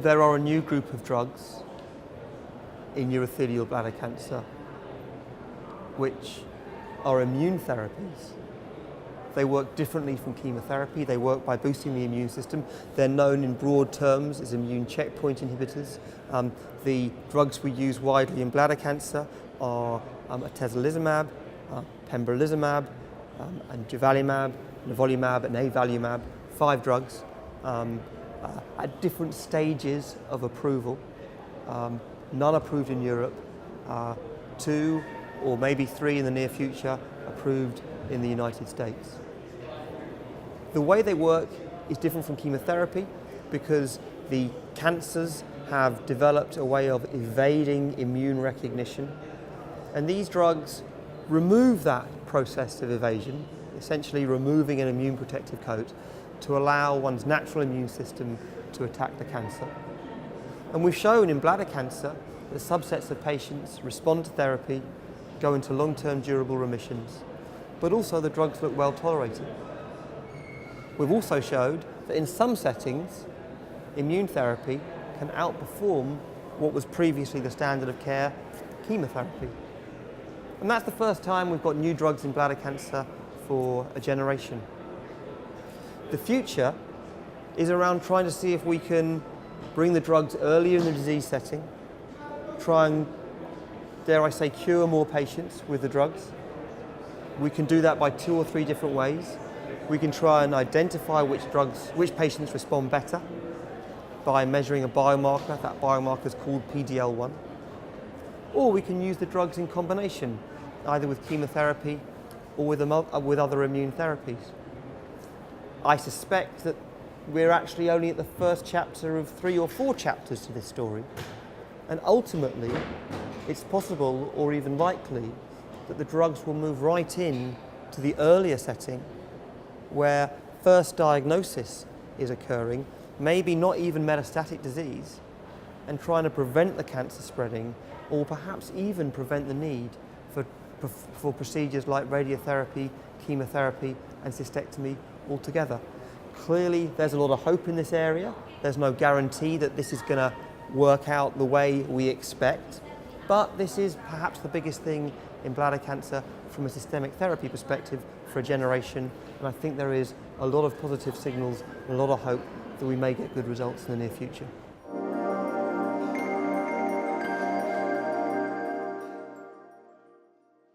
There are a new group of drugs in urothelial bladder cancer which are immune therapies. They work differently from chemotherapy. They work by boosting the immune system. They're known in broad terms as immune checkpoint inhibitors. The drugs we use widely in bladder cancer are Tocilizumab, pembrolizumab, and durvalumab, nivolumab, and avelumab, 5 drugs at different stages of approval. None approved in Europe, 2 or maybe 3 in the near future approved in the United States. The way they work is different from chemotherapy because the cancers have developed a way of evading immune recognition, and these drugs remove that process of evasion, essentially removing an immune protective coat to allow one's natural immune system to attack the cancer. And we've shown in bladder cancer that subsets of patients respond to therapy, go into long-term durable remissions, but also the drugs look well tolerated. We've also showed that in some settings, immune therapy can outperform what was previously the standard of care, chemotherapy. And that's the first time we've got new drugs in bladder cancer for a generation. The future is around trying to see if we can bring the drugs earlier in the disease setting, try and, dare I say, cure more patients with the drugs. We can do that by 2 or 3 different ways. We can try and identify which patients respond better by measuring a biomarker. That biomarker is called PD-L1. Or we can use the drugs in combination, either with chemotherapy or with other immune therapies. I suspect that we're actually only at the first chapter of 3 or 4 chapters to this story. And ultimately, it's possible or even likely that the drugs will move right in to the earlier setting where first diagnosis is occurring, maybe not even metastatic disease, and trying to prevent the cancer spreading or perhaps even prevent the need for procedures like radiotherapy, chemotherapy and cystectomy altogether. Clearly there's a lot of hope in this area. There's no guarantee that this is going to work out the way we expect, but this is perhaps the biggest thing in bladder cancer from a systemic therapy perspective for a generation, and I think there is a lot of positive signals and a lot of hope that we may get good results in the near future.